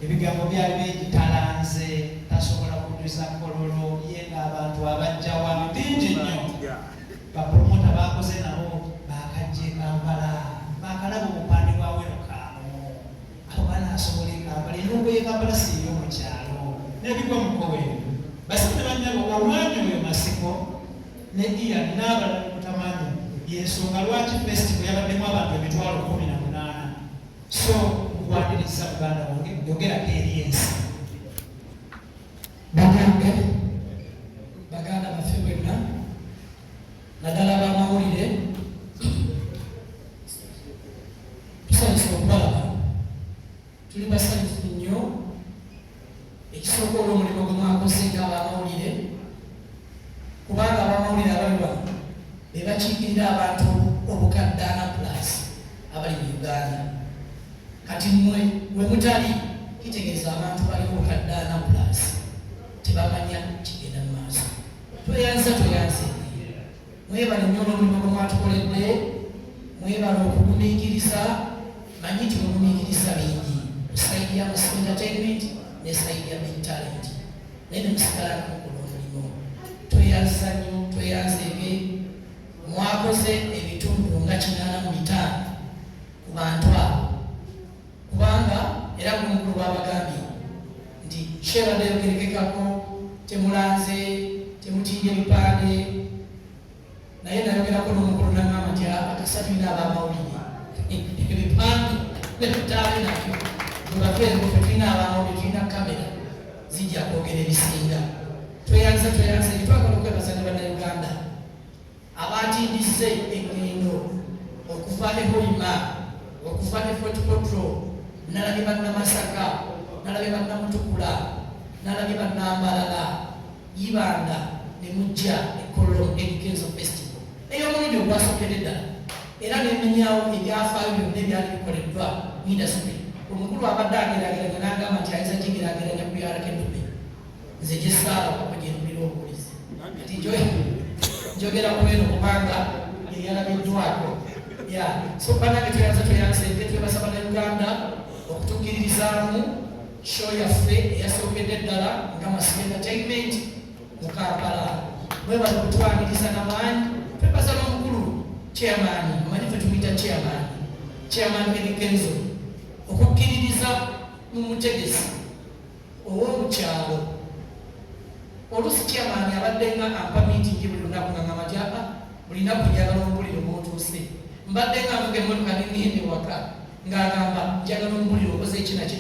ebigambo byali byegitalanze tasobola kujuza kololo ye ng'abantu abajjawa bingi nnyo bapromota bakoze nabo bakajja Kampala bakalaba obupande bwa welokaamu abo banaasobola Kampala enungo ye Kampala siiyo mu kyalo n'ebigwa mu Kowero basajja banyabo omwami oyo Masiko ne Ian n'abalala mutamanyi yensonga lwaki festival yabaddemu abantu 18,000 so nkwaniriza muganda wange yogerako eri ensi baganda baffe bwenna naddala b'amawulire tusanyusa okubalaba tuli basanyufu nnyo ekisooka olw'omulimu gwe mwakoze ng'abamawulire kubanga abamawulire abali wano be bakiikirira abantu obukadde 4+ abali mu Uganda kati mmwe we mutali kitegeeza abantu bali obukadde 4+ tebamanya kigenda mu maaso tweyanza mwebale nnyo olw'omulimu gwe mwatukoledde mwebale okugumiikiriza manyi nti mugumiikiriza bingi musayidi ya Masiko Entertainment ne sayidi ya Big Talent naye ne musigala n'okukola omulimu tweyanza nnyo tweyanzeege mwakoze ebitundu nga 85 ku bantu abo kubanga era omukulu bw'abagambye nti kyebadde yogerekekako temulanze temutimbye ebipande naye nayogerako n'omukulu n'angamba nti akasatulina abamawulire ebipande nebitaale nabyo bwebaveeko fe tulina abamawulire tulina kamera zijja kwogera ebisinga tweyanze twagala okwebaza ne bannayuganda abatindise engendo okuva e Hoima okuva e Fort Portal nalabye bannamasaka nalabye bannamutukula nalabye bannambalala Ibanda ne mujja ekkololo Edikenzo Festival ey'omulundi ogwasookedde ddala era nemenyawo ebyafaayo byonna ebyali bikoleddwa industry omukulu abadde ageraageranya n'agamba nti ayinza kigeraageranya ku yarakendube nze gyesaala papa gyenulira obuwulizi nti njogera ku eno kubanga yeyalabiddwako so banange tweyanze twebasaba Uganda okutukkiririzaamu show yaffe eyasookedde ddala nga Masiko Entertainment mu Kampala mwebale okutwaniriza n'amaanyi twebaza n'omukulu chairman amanyi ffe tumuyita chairman Edikenzo okukkiririza mu mutegesi ow'omukyalo oluusi chairman abadde nga ampa meeting buli lunaku ng'angamba nti buli naku njagala omubuliro mw'otuuse mbadde nga nvuga emmotoka nengende waka ng'agamba njagala omubuliro okoze kinaki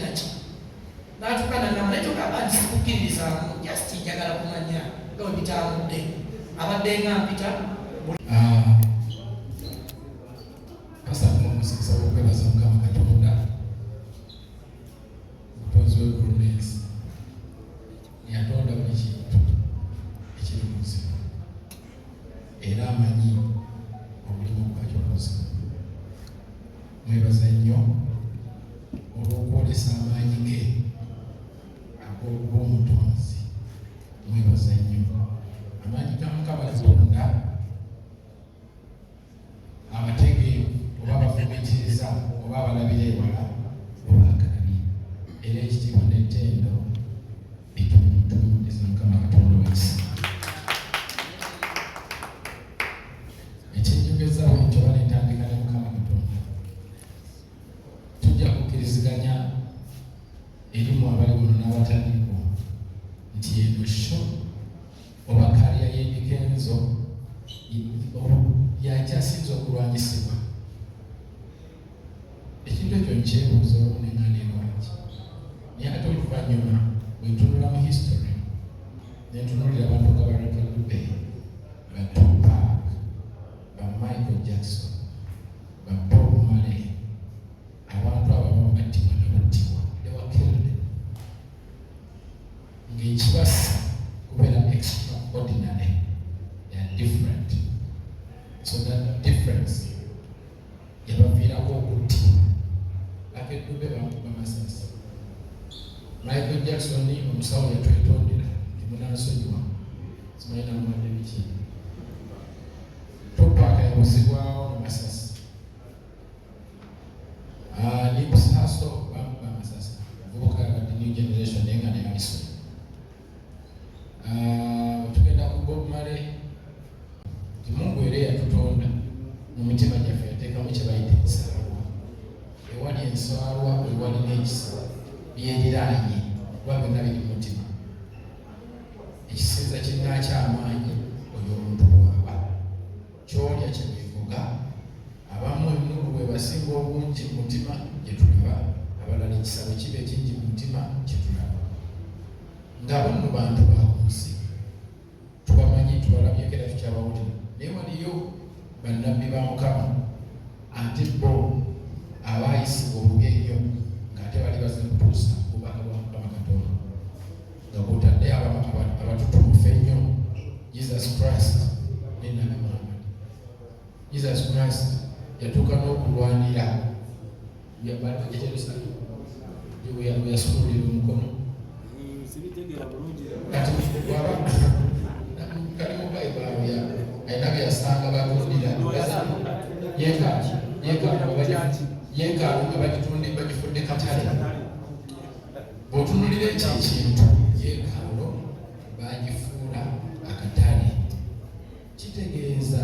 n'atuuka n'agamba naye togamba nti sikukkiririzaamu just njagala kumanya nga bwe bitambudde abadde nga mpita Pastor Moses okwebaza Mukama Katonda mutonzi w'eggulu n'ensi yatonda buli kintu ekiri mu buzima era amanyi omulimu gwakyo obuzima mwebaza nnyo olw'okwolesa amaanyi ge ag'obutonzi mwebaza nnyo amaanyi ga Mukama Katonda abategeevu oba abafumitiriza oba abalabira ewala obakalabi era ekitiibwa n'ettendo bitumutumiza Mukama Katonda w'ensi ekyenjogeza bwentyo banetandika ne Mukama Katonda tujja kukkiriziganya erimu abali wano n'abataliiko nti eno sho oba kalya y'Edikenzo yakyasinza okulwanyisibwa ekintu ekyo nkyebuuza olunenganeerwaki naye ate oluvannyuma bwentunula mu history nentunulira abantu nga Baraka Dube ba Tupac ba Michael Jackson ba Bob Marley abantu abamu battibwa nabuttibwa they were killed ng'ekibasa kubeera extraordinary they are different. So that difference yabaviirako okuttibwa akedube bamasasi Michael Jackson omusawo yatwetondera timunansonyiwa simanyi namuwadde biki Tupac yabuzibwawo namasasi Nipsey Hussle bamuba amasasi omuvubuka yabadde new generation nenga ne aliso tugenda ku Bob Marley Mungu era yatutonda mu mitima gyaffe yateekamu kye bayita ensaalwa ewali ensaalwa ewali n'ekisa byeriraanye kuba byonna biri mu mutima ekisinza kirina kyamaanyi oyo omuntu bw'aba kyolya kye weevuga abamu ennugu bwe basinga obungi mu mutima gye tulaba abalala ekisabo kiba ekingi mu mutima kye tulaba nga banno bantu ba ku nsi tubamanyi tubalabyeko era tukyabawulira naye waliyo bannabbi ba Mukama ate bo abaayisibwa obubi ennyo ng'ate bali baze kutuusa obubaka bwa Mukama Katonda nga kwotadde abatutumufu ennyo Jesus Christ ne Nabi Muhammad. Jesus Christ yatuuka n'okulwanira bwe yasumulira omukono kati waba kali mu Bayibuli ayina bye yasanga batundira yeekaalu nga bagifudde katale bw'otunulira ekyo ekintu yeekaalu bagifuula akatale kitegeeza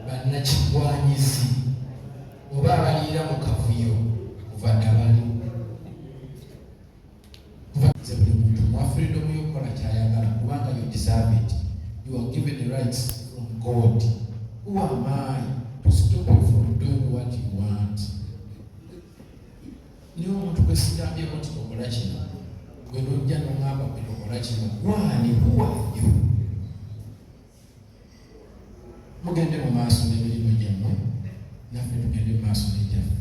bannakigwanyizi oba abaliira mu kavuyo kuva ddabali nze buli muntu mwa freedom y'okukola kyayagala kubanga you deserve it. You are given the rights from God. Who am I to stop you from doing what you want? Niyo omuntu kwesigambyeko nti okola kino gwe nojja n'oŋŋamba gwe okola kino wani huwayo mugende mu maaso n'emirimu gyammwe naffe tugende mu maaso n'egyaffe.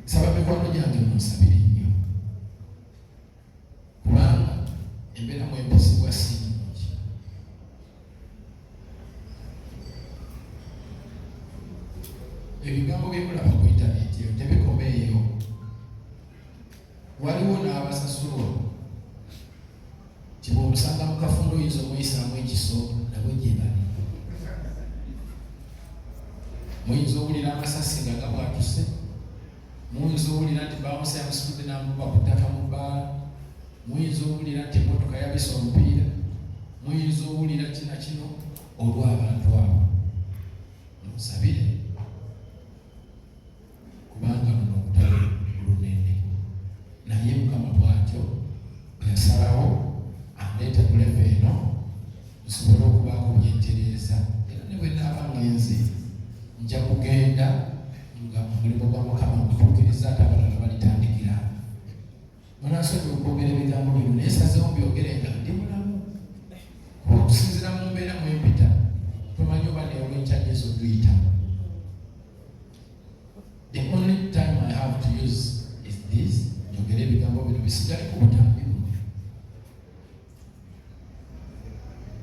Saba mikwano gyange munsabire nnyo kubanga embeera mwempesibwa si ebigambo byemulaba ku intaneti eyo tebikomeeyo. Waliwo n'abasasulwa tiba omusanga mu kafundo oyinza omuyisaamu ekiso nabwe gye bali. Muyinza owulira amasasi nga gabwatuse, muyinza owulira nti bamusa yamusitudde n'amukuba ku ttaka mu bbaala, muyinza owulira nti emmotoka yabisa omupiira, muyinza owulira kina kino olw'abantu abo. Musabire kubanga luno obutale lunene naye Mukama bw'atyo yasalawo aleeta kuleva eno tusobole okubaako byentereeza era ne bwe naaba ngenzi nja kugenda nga omulimu gwa Mukama gutuukiriza ate abalala balitandikira. Munaasobola okwogera ebigambo bino naye sazeewo mbyogere nga ndi mulamu kuba okusinziira mu mbeera mwempita tomanyi oba neewo enkyajeezo tuyita. The only time I have to use is this. Njogera ebigambo bino bisigale ku butambi buno.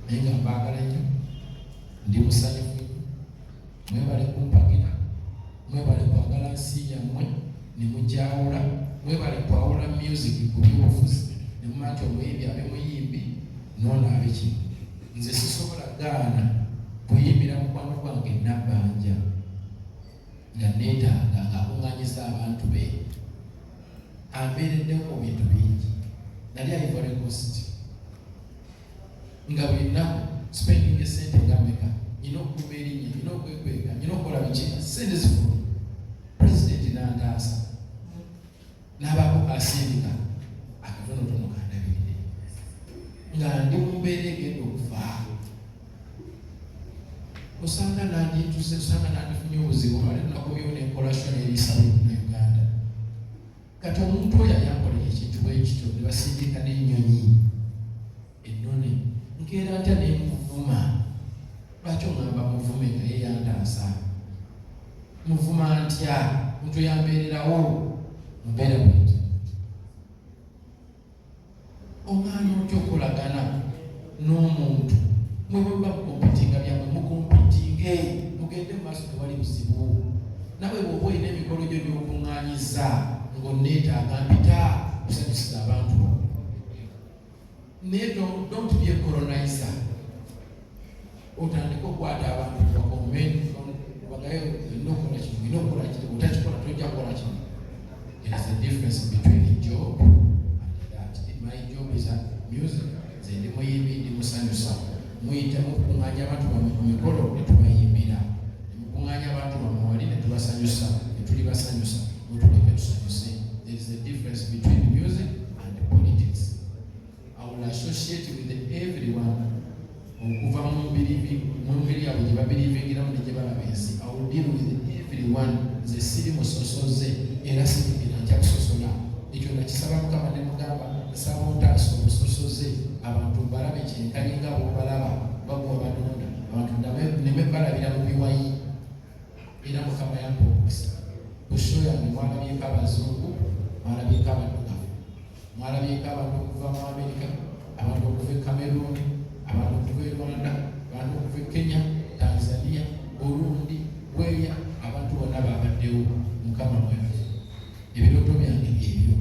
Naye nga mbaagala nnyo, ndi musanyufu nnyo, mwebale kumpagira, mwebale kwagala nsi yammwe ne mugyawula, mwebale kwawula music ku byobufuzi ne mumanya nti omuyimbi abe muyimbi noono abe kino. Nze sisobola gaana kuyimbira mukwano gwange Nabbanja nga neetaaga ng'akuŋŋaanyiza abantu be. Ambeereddewo mu bintu bingi. Nali Ivory Coast nga buli nnaku spending esente nga mmeka, nina okukuba erinnya, nina okwekweka, nina okukola biki, sente zifulu. Pulezidenti n'antaasa n'abaako asindika akatonotono kandabirire nga ndi mu mbeera egenda okufa. Osanga nandituze, osanga nandifunye obuzibu ale nakubyewo n'enkolation eriisaba mu Uganda. Kati omuntu oyo ayambolera ekintu bwekityo ne basindika n'ennyonyi ennone nkeera ntya nemuvuma. Lwaki oŋŋamba muvume nga ye yandaasa? Muvuma ntya? Muntu yambeererawo mbeera bwetyo. Omwana otya okolagana n'omuntu mwe bweba mukompitinga byamwe mukompitinge mugende mu maaso tewali buzibu. Nawe bw'oba olina emikolo gyo by'okuŋŋaanyiza ng'onneetaaga mpita kusanyusiza abantu. Naye don't be a colonizer. Otandika okukwata abantu bakome bagayo olina okukola kino, olina okukola kino, otakikola tojja kukola kino. There is a difference between a job and mubanja abantu bamwe ku mikolo ne tubayimbira, ne mukuŋŋaanya abantu bamwe wali ne tubasanyusa, ne tuli basanyusa, mutuleke tusanyuse. There is a difference between music and politics. I will associate with everyone okuva mu ngeri yabwe gye babiriivingiramu ne gye balaba ensi. I will deal with everyone. Nze siri musosoze era sirikira nja kusosola. Ekyo nakisaba Mukama ne mugamba nsaba ontaasa obusosoze abantu balabe kyenkani nga bw'obalaba bagwa balonda abantu ne bebalabira mu biwayi. Era Mukama yampa omukisa. Ku show yange mwalabyeko abazungu, mwalabyeko abaddugavu, mwalabyeko abantu okuva mu Amerika, abantu okuva e Cameroon, abantu okuva e Rwanda, abantu okuva e Kenya, Tanzania, Burundi, Bweya, abantu bonna babaddewo. Mukama mwebaze. Ebirooto byange ebyo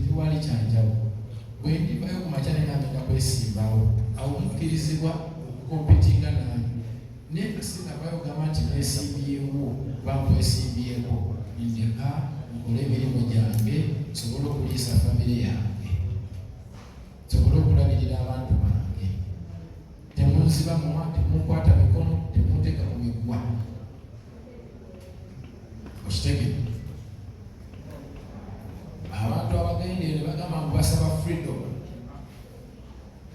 tewali kyanjawo. Bwe ndivayo ku makya nenagenda kwesimbawo awo mukkirizibwa okukompetinga nange. Naye kasinavayo gamba nti neesimbyewo bankwesimbyeko, ndeka nkole emirimu gyange nsobole okuliisa famire yange, nsobole okulabirira abantu bange. Temunziba muwa, temunkwata mikono, temunteeka ku migwa. Okitegedde? Abantu abagenda ne bagamba ngu basaba freedom,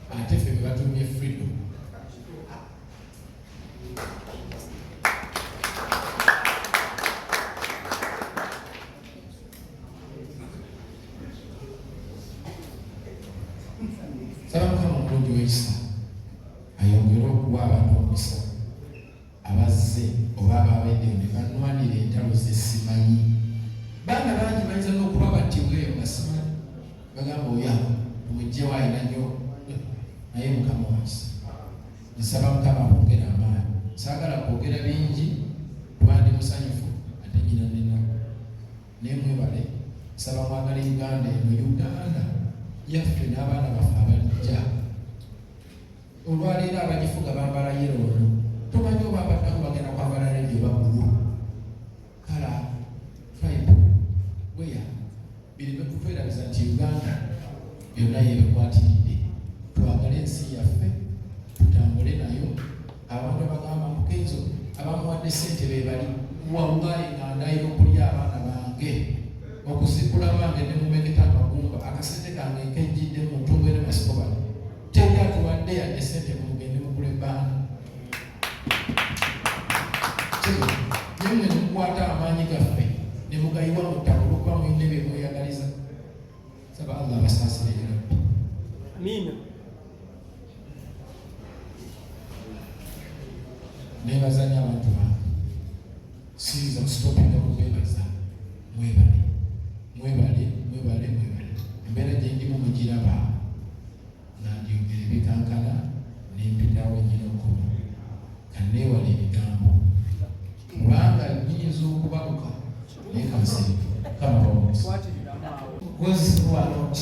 ate ffe be batumye freedom. Saba Mukama omulungi w'ekisa ayongere okuwa abantu omukisa abazze oba abaabadde ne bannwanira entalo ze simanyi. Baana bangi bayinza n'okuba battibweyo nga simanyi, bagamba oya omugjewo ayina nnyo, naye Mukama wakisa. Nsaba Mukama bongera amaanyi. Saagala kwogera bingi kuba ndi musanyufu ate nyina nenaku. Naye mwebale, nsaba mwagala Uganda eno, Uganda yaffe n'abaana baffe abalijja. Olwaleero abagifuga bambala yerono, tomanyi oba abaddako bagenda kwambala ledio babbulu. Kala tribe bweya bireme kutwerabiza nti Uganda byonna yebikwatiridde. Twagale ensi yaffe, tutambule nayo. Abantu abagamba mukenzo abamuwadde ssente be bali wallahi nga ndayira okulya abaana bange, okuzikula bange ne mumeketa amagumba, akasente kange nkejjidde mu ntungwe ne masikoba. Teri atuwadde yadde ssente mugende mugula ebbaana. Naye mwe mukwata amaanyi gaffe ne mugayiwa mu ttaka olw'okuba muyina bye mweyagaliza. Saba Allah abasaasire ya Rabbi. Amina. Neebazanya abantu bange, siyinza kusitopinga kubeebaza. Mwebale, mwebale, mwebale, mwebale. Embeera gye ndimu mugiraba, nandyogera ebikankana nempitawo nyina okumu. Kanneewala ebigambo kubanga biyinza okubaluka naye kansirifu. Kama bamusi Goes through a lot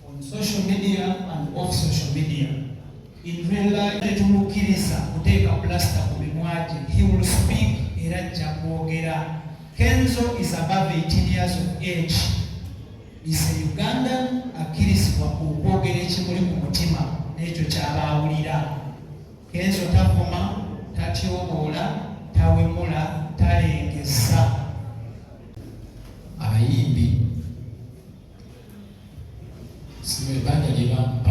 on social media and off social media. In real life, tetumukkiriza kuteeka plaster ku mimwa gye. He will speak era ajja kwogera. Kenzo is above 18 years of age. Is a Ugandan akkirizibwa okwogera ekimuli ku mutima n'ekyo ky'abaawulira. Kenzo tavuma, tatyoboola, tawemula, talengeza. abayimbi sibe banja lye bampa